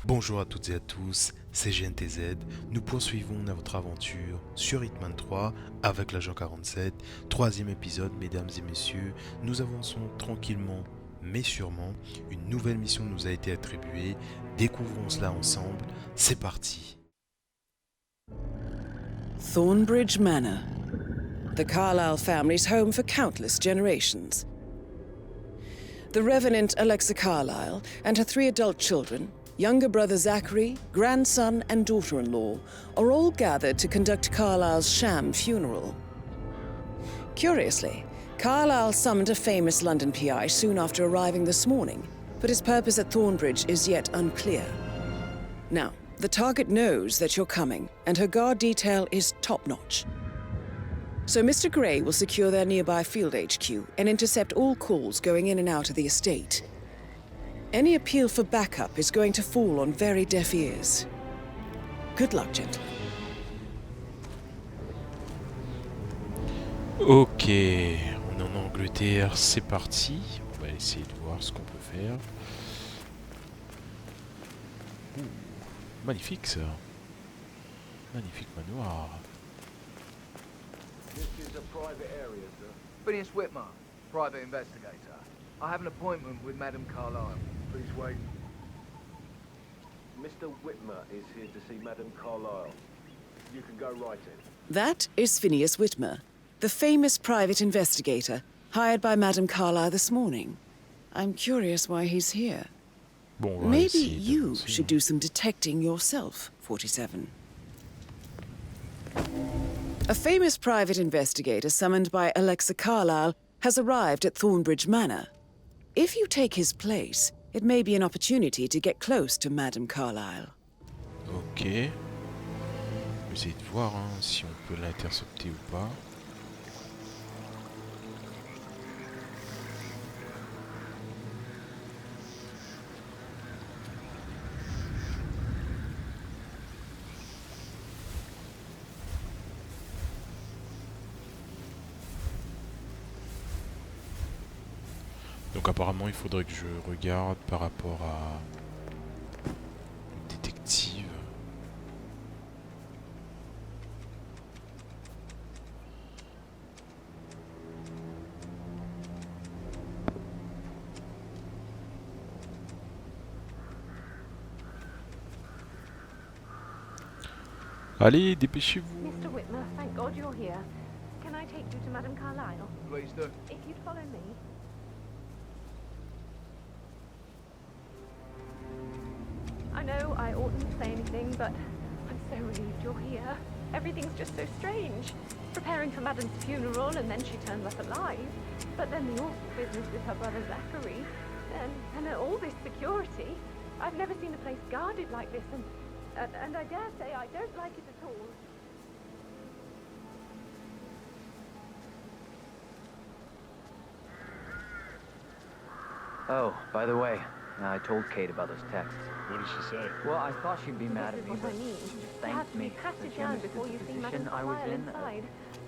Bonjour à toutes et à tous, c'est GNTZ. Nous poursuivons notre aventure sur Hitman 3 avec l'agent 47. Troisième épisode, mesdames et messieurs. Nous avançons tranquillement mais sûrement. Une nouvelle mission nous a été attribuée. Découvrons cela ensemble. C'est parti. Thornbridge Manor, the Carlyle family's home for countless generations. The Revenant Alexa Carlyle and her 3 adult children, younger brother Zachary, grandson and daughter-in-law, are all gathered to conduct Carlyle's sham funeral. Curiously, Carlyle summoned a famous London PI soon after arriving this morning, but his purpose at Thornbridge is yet unclear. Now, the target knows that you're coming, and her guard detail is top-notch. So Mr. Gray will secure their nearby field HQ and intercept all calls going in and out of the estate. Any appeal for backup is going to fall on very deaf ears. Good luck, gentlemen. Ok, on est en Angleterre, c'est parti. On va essayer de voir ce qu'on peut faire. Ouh, magnifique ça. Magnifique manoir. This is a private area, sir. Phineas Whitmer, private investigator. I have an appointment with Madame Carlyle. Please wait. Mr. Whitmer is here to see Madame Carlyle. You can go right in. That is Phineas Whitmer, the famous private investigator hired by Madame Carlyle this morning. I'm curious why he's here. Bon, on va Maybe essayer you d'avancer. should do some detecting yourself, 47. A famous private investigator summoned by Alexa Carlyle has arrived at Thornbridge Manor. If you take his place, it may be an opportunity to get close to Madame Carlyle. Ok. On va essayer de voir si on peut l'intercepter ou pas. Donc apparemment il faudrait que je regarde par rapport à détective. Allez, dépêchez-vous. Mr. Whitmer, thank God you're here. Can I take you to Madame Carlyle? Please do. If you'd follow me. I know I oughtn't say anything, but I'm so relieved you're here. Everything's just so strange. Preparing for Madame's funeral, and then she turns up alive. But then the awful business with her brother Zachary. And all this security. I've never seen a place guarded like this, and I dare say I don't like it at all. Oh, by the way, I told Kate about those texts. What did she say? Well, I thought she'd be mad This at is me, what but I mean. she just You have thanked to be me. patted Said she down understood before the you see position Madame I was Carlyle in. inside.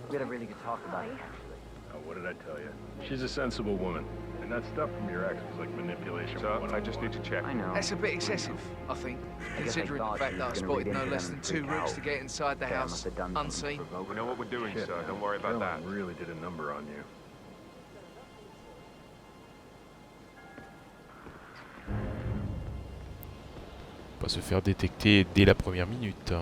We had a really good talk about it, Hi. actually. Oh, what did I tell you? She's a sensible woman. And that stuff from your ex was like manipulation. So, I just need to check. I know. That's a bit excessive, I think, I guess I considering the thought fact she that I was gonna spotted read no into less them than and 2 freak routes out. to get inside the Okay, I house must have done something unseen. provoking. We know what we're doing, Shit, sir. man. Don't worry about that. Carolyn really did a number on you. Pas se faire détecter dès la première minute.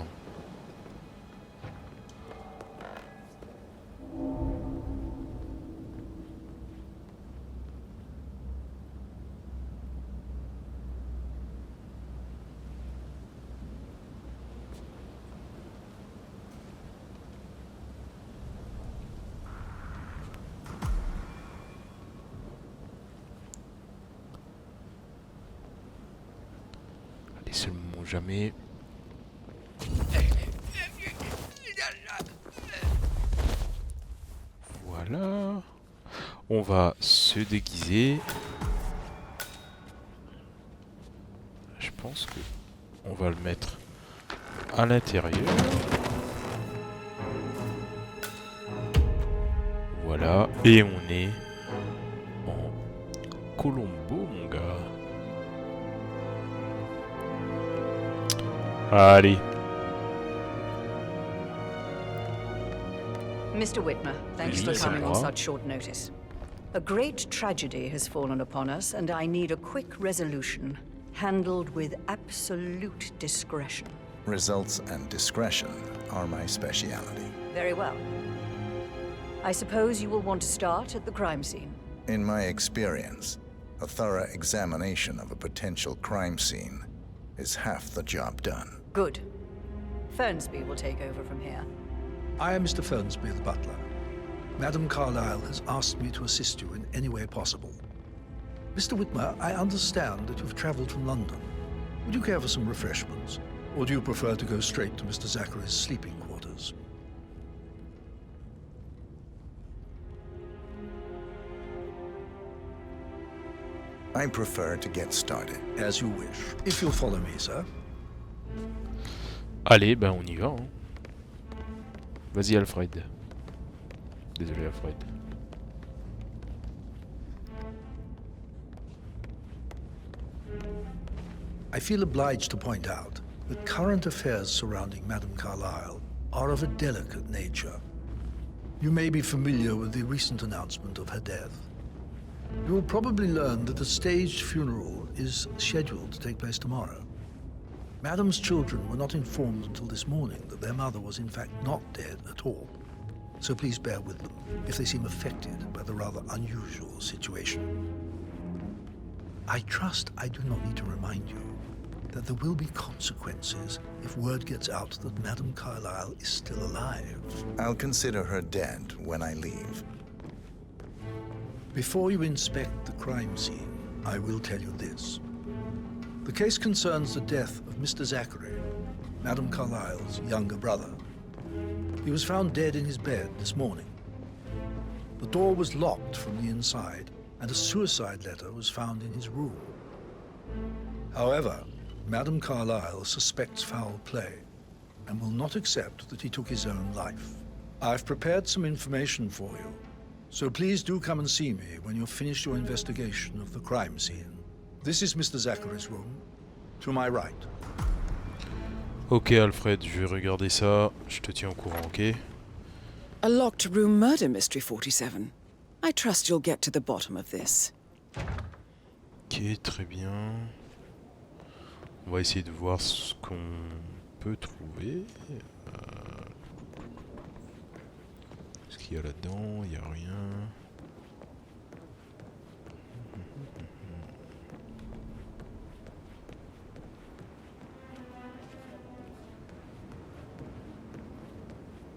Allez, seulement jamais. Voilà. On va se déguiser. Je pense que on va le mettre à l'intérieur. Voilà. Et on est Colombo, mon gars. Allez. Mr. Whitmer, thanks for Oui, coming on ça va. such short notice. A great tragedy has fallen upon us, and I need a quick resolution, handled with absolute discretion. Results and discretion are my speciality. Very well. I suppose you will want to start at the crime scene. In my experience, a thorough examination of a potential crime scene is half the job done. Good. Fernsby will take over from here. I am Mr. Fernsby, the butler. Madam Carlyle has asked me to assist you in any way possible. Mr. Whitmer, I understand that you've traveled from London. Would you care for some refreshments? Or do you prefer to go straight to Mr. Zachary's sleeping quarters? I prefer to get started. As you wish. If you'll follow me, sir. Allez, ben on y va. Hein. Vas-y, Alfred. Désolé, Alfred. I feel obliged to point out that current affairs surrounding Madame Carlyle are of a delicate nature. You may be familiar with the recent announcement of her death. You will probably learn that a staged funeral is scheduled to take place tomorrow. Madame's children were not informed until this morning that their mother was in fact not dead at all. So please bear with them if they seem affected by the rather unusual situation. I trust I do not need to remind you that there will be consequences if word gets out that Madame Carlyle is still alive. I'll consider her dead when I leave. Before you inspect the crime scene, I will tell you this. The case concerns the death of Mr. Zachary, Madame Carlyle's younger brother. He was found dead in his bed this morning. The door was locked from the inside, and a suicide letter was found in his room. However, Madame Carlyle suspects foul play and will not accept that he took his own life. I've prepared some information for you, so please do come and see me when you've finished your investigation of the crime scene. This is Mr. Zachary's room, to my right. Ok, Alfred, je vais regarder ça. Je te tiens au courant, ok? A locked room murder mystery, 47. I trust you'll get to the bottom of this. Ok, très bien. On va essayer de voir ce qu'on peut trouver. Ce qu'il y a là-dedans, il n'y a rien.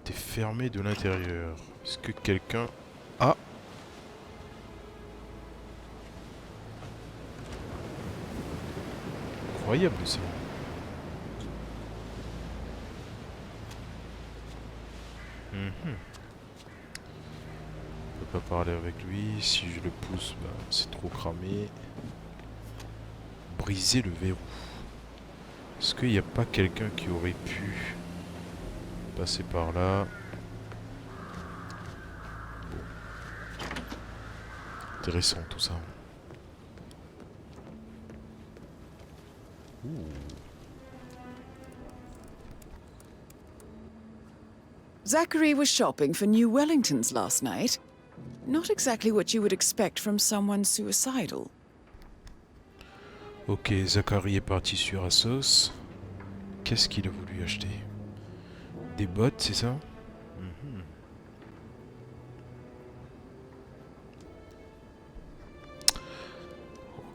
T'es fermé de l'intérieur. Est-ce que quelqu'un... Ah! Incroyable ça. On peut pas parler avec lui. Si je le pousse, bah, c'est trop cramé. Briser le verrou. Est-ce qu'il n'y a pas quelqu'un qui aurait pu passer par là? Bon. Intéressant tout ça. Ouh. Zachary was shopping for new Wellingtons last night. Not exactly what you would expect from someone suicidal. Ok, Zachary est parti sur Assos. Qu'est-ce qu'il a voulu acheter? Des bottes, c'est ça?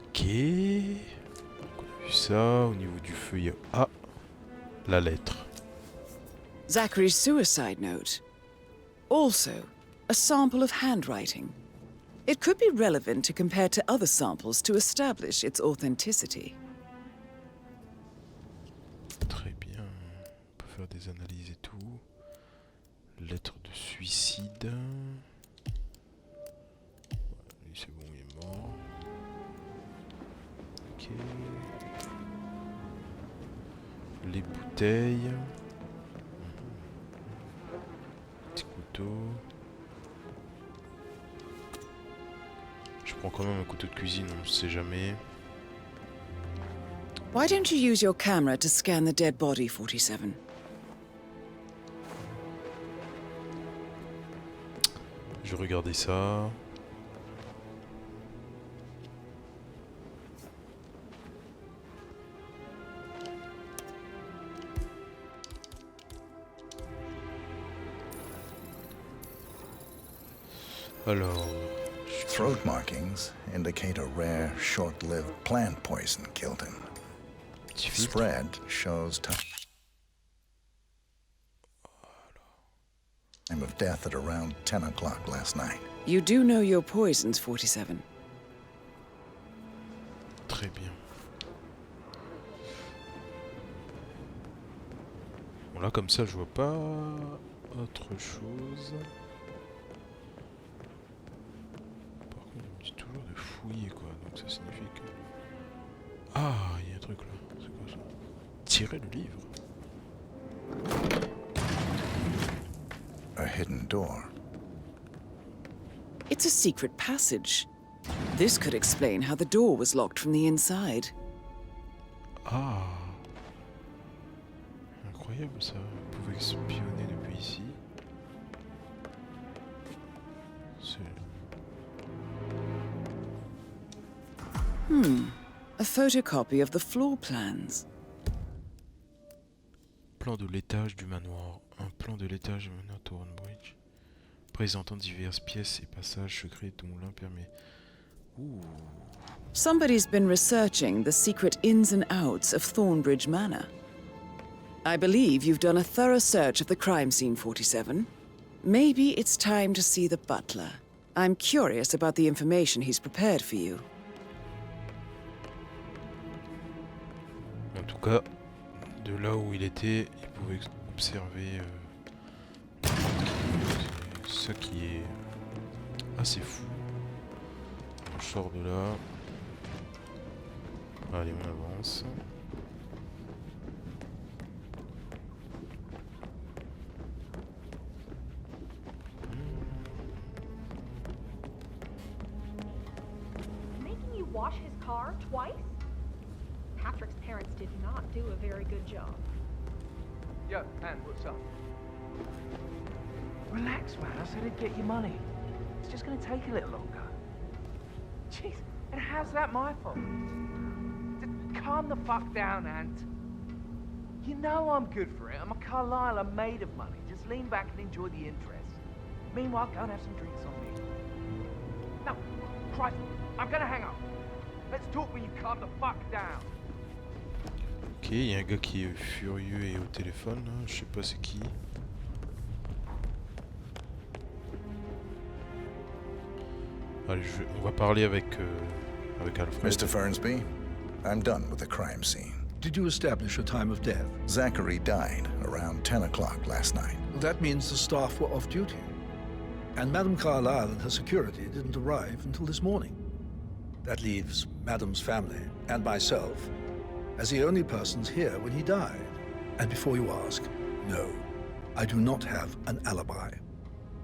Ok. Donc on a vu ça. Au niveau du feu, il y a... Ah! La lettre. Zachary's suicide note. Also, a sample of handwriting. It could be relevant to compare to other samples to establish its authenticity. Très bien. On peut faire des analyses et tout. Lettre de suicide. Lui, c'est bon, il est mort. Ok. Les bouteilles. Petit couteau. Je prends quand même un couteau de cuisine, on ne sait jamais. Why don't you use your camera to scan the dead body, 47? Je vais regarder ça. Alors... Throat markings indicate a rare, short-lived plant poison killed him. Spread shows time of death at around 10 o'clock last night. You do know your poisons, 47. Très bien. Bon là comme ça je vois pas autre chose. Par contre il me dit toujours de fouiller quoi, donc ça signifie que... Ah, il y a un truc là, c'est quoi ça? Tirer le livre. A hidden door. It's a secret passage. This could explain how the door was locked from the inside. Ah, incroyable ça. Vous pouvez espionner depuis ici. A photocopy of the floor plans. Plan de l'étage du manoir. Un plan de l'étage du manoir Thornbridge, présentant diverses pièces et passages secrets dont l'un permet... Ouh. Somebody's been researching the secret ins and outs of Thornbridge Manor. I believe you've done a thorough search of the crime scene, 47. Maybe it's time to see the butler. I'm curious about the information he's prepared for you. En tout cas, de là où il était, il pouvait observer ce qui est assez fou. On sort de là. Allez, on avance. Making you wash his car twice? Patrick's parents did not do a very good job. Yo, man, what's up? Relax, man. I said I'd get you money. It's just gonna take a little longer. Jeez, and how's that my fault? Calm the fuck down, Ant. You know I'm good for it. I'm a Carlisle. I'm made of money. Just lean back and enjoy the interest. Meanwhile, go and have some drinks on me. No, Christ, I'm gonna hang up. Let's talk when you calm the fuck down. Ok, il y a un gars qui est furieux et au téléphone, hein. Je sais pas c'est qui. Allez, on va parler avec Alfred. Mr. Fernsby, I'm done with the crime scene. Did you establish a time of death? Zachary died around 10 o'clock last night. Well, that means the staff were off duty. And Madame Carlisle and her security didn't arrive until this morning. That leaves Madame's family and myself as the only persons here when he died. And before you ask, no, I do not have an alibi.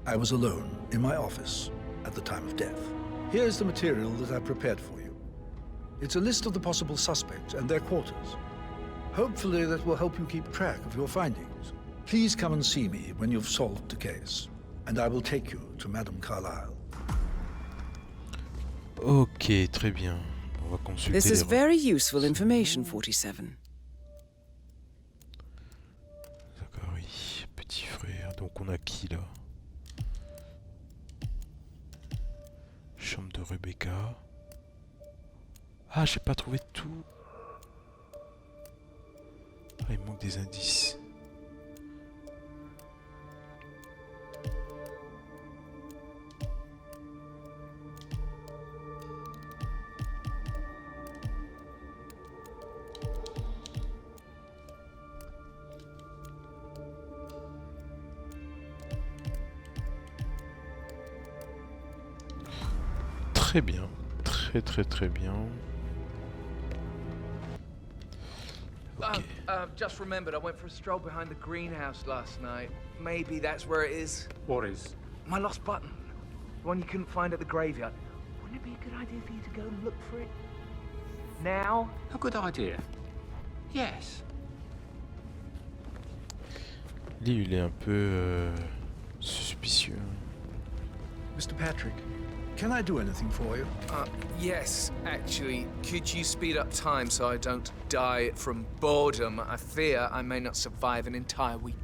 I was alone in my office at the time of death. Here's the material that I prepared for you. It's a list of the possible suspects and their quarters. Hopefully that will help you keep track of your findings. Please come and see me when you've solved the case, and I will take you to Madame Carlisle. Ok, très bien. On va consulter This is les very useful information, 47. Zachary, petit frère. Donc on a qui là? Chambre de Rebecca. Ah, j'ai pas trouvé tout. Ah, il manque des indices. Très bien, très bien. Okay. Just remembered, I went for a stroll behind the greenhouse last night. Maybe that's where it is. What is? My lost button. The one you couldn't find at the graveyard. Wouldn't it be a good idea for you to go look for it now? A good idea. Yes. Lui, il est un peu suspicieux. Mr. Patrick, can I do anything for you? Yes, actually. Could you speed up time so I don't die from boredom? I fear I may not survive an entire week.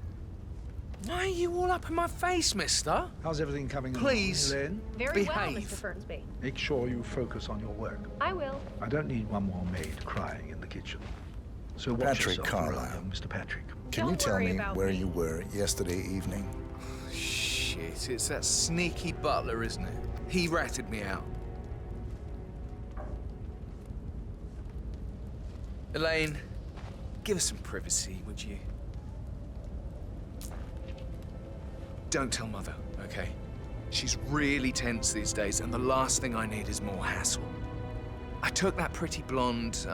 Why are you all up in my face, mister? How's everything coming along, Please. Elaine? Very well, Behave. Mr. Fernsby. Make sure you focus on your work. I will. I don't need one more maid crying in the kitchen. So watch Patrick yourself Carlyle. around, Mr. Patrick. Can you Don't tell worry me about where me. you were yesterday evening? Shit, it's that sneaky butler, isn't it? He ratted me out. Elaine, give us some privacy, would you? Don't tell Mother, okay? She's really tense these days, and the last thing I need is more hassle. I took that pretty blonde,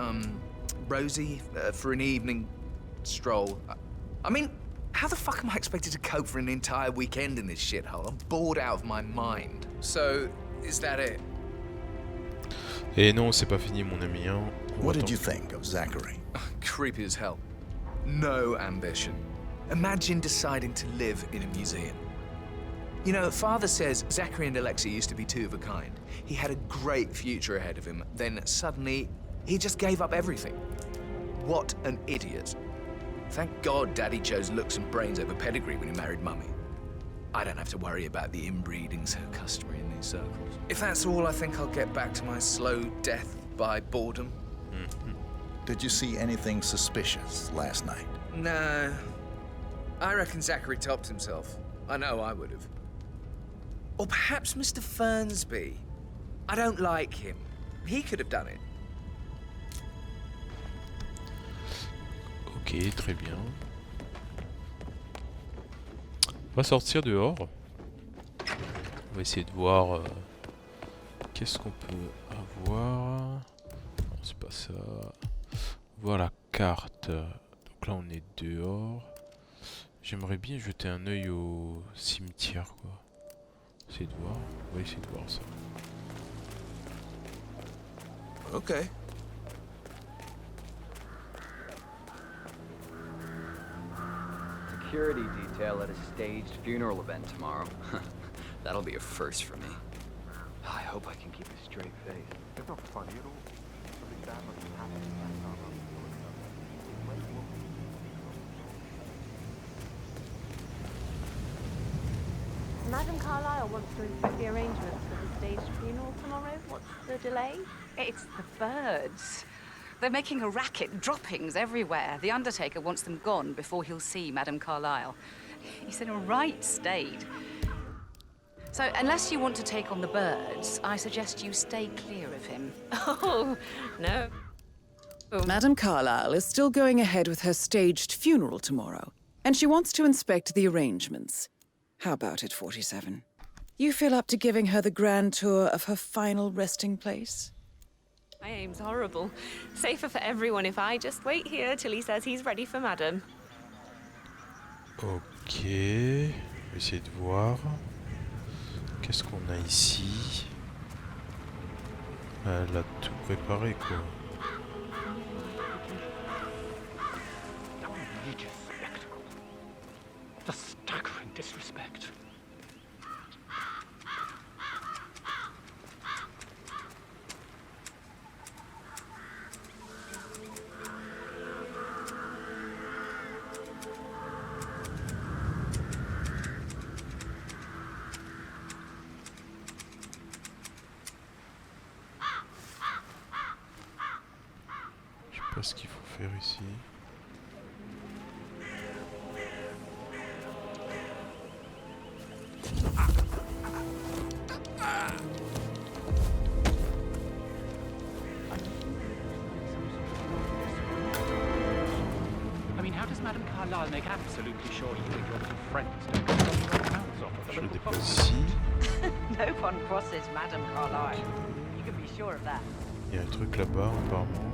Rosie, for an evening stroll. I mean, how the fuck am I expected to cope for an entire weekend in this shithole? I'm bored out of my mind. So, is that it? Et non, c'est pas fini, mon ami. Hein. What did you think of Zachary? Creepy as hell. No ambition. Imagine deciding to live in a museum. You know, Father says Zachary and Alexia used to be two of a kind. He had a great future ahead of him. Then suddenly, he just gave up everything. What an idiot. Thank God Daddy chose looks and brains over pedigree when he married Mummy. I don't have to worry about the inbreeding so customary in these circles. If that's all, I think I'll get back to my slow death by boredom. Did you see anything suspicious last night? No. I reckon Zachary topped himself. I know I would have. Or perhaps Mr. Fernsby. I don't like him. He could have done it. Ok, très bien. On va sortir dehors. On va essayer de voir qu'est-ce qu'on peut avoir. Non, c'est pas ça. Voir la carte. Donc là, on est dehors. J'aimerais bien jeter un œil au cimetière, quoi. Essayer de voir. On va essayer de voir ça. Okay. Security detail at a staged funeral event tomorrow. That'll be a first for me. I hope I can keep a straight face. It's not funny at all. Something bad must have happened last time. Madame Carlyle wants to inspect the arrangements for the staged funeral tomorrow. What's the delay? It's the birds. They're making a racket, droppings everywhere. The Undertaker wants them gone before he'll see Madame Carlyle. He's in a right state. So, unless you want to take on the birds, I suggest you stay clear of him. Oh, no. Madame Carlyle is still going ahead with her staged funeral tomorrow, and she wants to inspect the arrangements. How about it, 47? You feel up to giving her the grand tour of her final resting place? My aim's horrible. Safer for everyone if I just wait here till he says he's ready for Madame. Ok. On va essayer de voir. Qu'est-ce qu'on a ici? Elle a tout préparé, quoi. Outrageous spectacle. The staggering disrespect. Je sais pas ce qu'il faut faire ici. I mean, how does Madame Carlyle make absolutely sure you and your two friends don't get your mouths off of Je le the déplace ici. No one crosses Madame Carlyle. You can be sure of that. Il y a un truc là-bas, apparemment.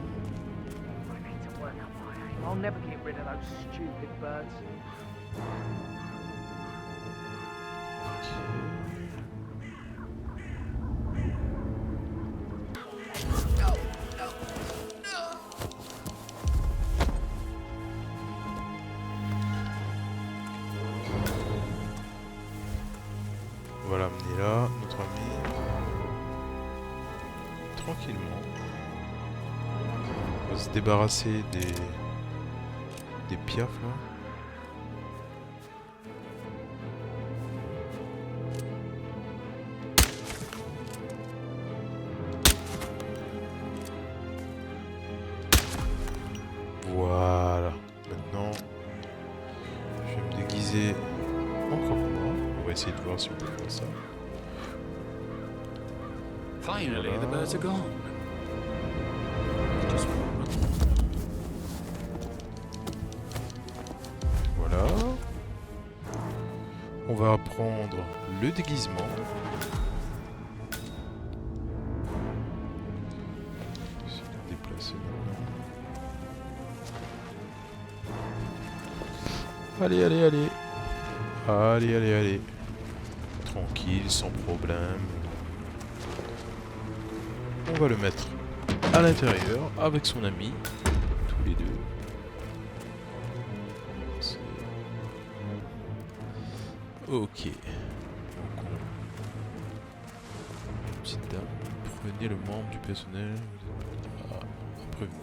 I need to work on my aim. I'll never get rid of those stupid birds. tranquillement. On va se débarrasser des piafs là. Voilà. Maintenant, je vais me déguiser en croque-mort. On va essayer de voir si on peut faire ça. Finally, the birds are gone. Just Voilà. On va prendre le déguisement. Je vais le déplacer maintenant. Allez, allez, allez. Allez, allez, allez. Tranquille, sans problème. On va le mettre à l'intérieur avec son ami. Tous les deux. Ok. Donc petite dame, prenez le membre du personnel. Prévenu.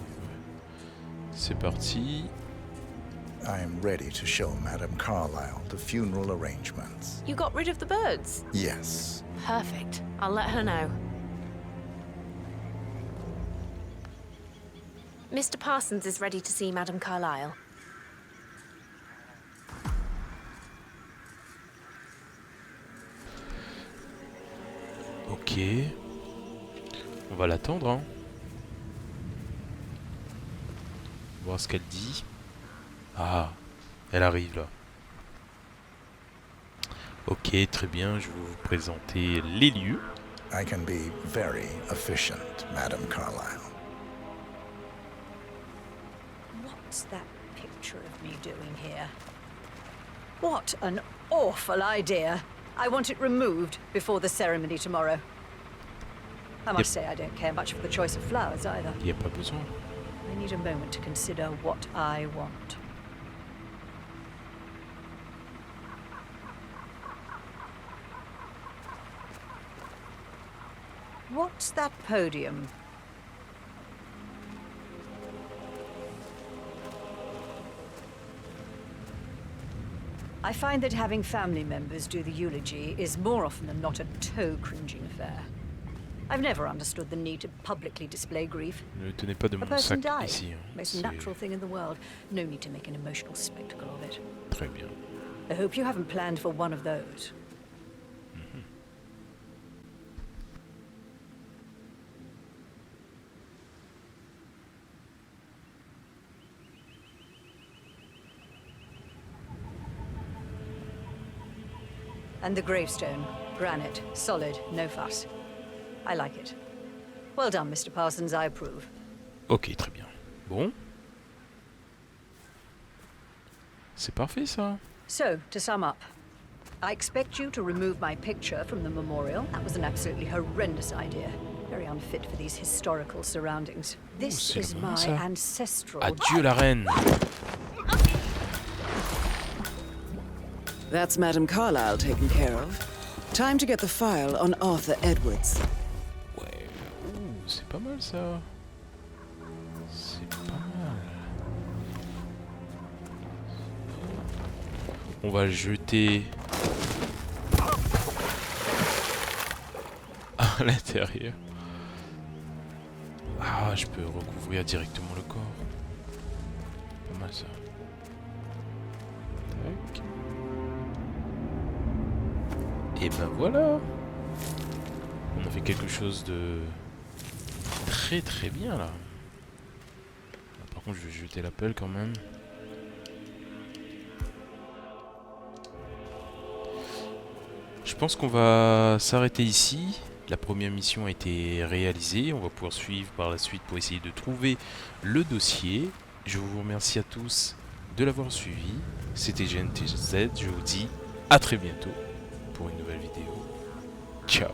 C'est parti. I am ready to show Madame Carlyle the funeral arrangements. You got rid of the birds? Yes. Perfect. I'll let her know. Mr. Parsons is ready to see Madame Carlyle. Ok. On va l'attendre, hein. Voir ce qu'elle dit. Ah, elle arrive là. Ok, très bien, je vais vous présenter les lieux. I can be very efficient, Madame Carlyle. What's that picture of me doing here? What an awful idea. I want it removed before the ceremony tomorrow. I must say I don't care much for the choice of flowers either. Il n'y a pas besoin. I need a moment to consider what I want. What's that podium? I find that having family members do the eulogy is more often than not a toe-cringing affair. I've never understood the need to publicly display grief. Ne tenez pas de A mon person sac died. ici. Hein. Most C'est natural thing in the world. No need to make an emotional spectacle of it. très bien. I hope you haven't planned for one of those. And the gravestone, granite, solid, no fuss. I like it. Well done, Mr. Parsons, I approve. Ok, très bien. Bon. C'est parfait ça. So, to sum up, I expect you to remove my picture from the memorial. That was an absolutely horrendous idea. Very unfit for these historical surroundings. This c'est is le moment, my ça. ancestral... Adieu la reine. That's Madame Carlyle taken care of. Time to get the file on Arthur Edwards. Ouais. Ouh, c'est pas mal ça. C'est pas mal. On va le jeter à l'intérieur. Ah, je peux recouvrir directement le corps. Pas mal ça. Tac. Et ben voilà. On a fait quelque chose de très très bien là. Par contre, je vais jeter la pelle quand même. Je pense qu'on va s'arrêter ici. La première mission a été réalisée. On va pouvoir suivre par la suite pour essayer de trouver le dossier. Je vous remercie à tous de l'avoir suivi. C'était GNTZ. Je vous dis à très bientôt pour une nouvelle vidéo. Ciao.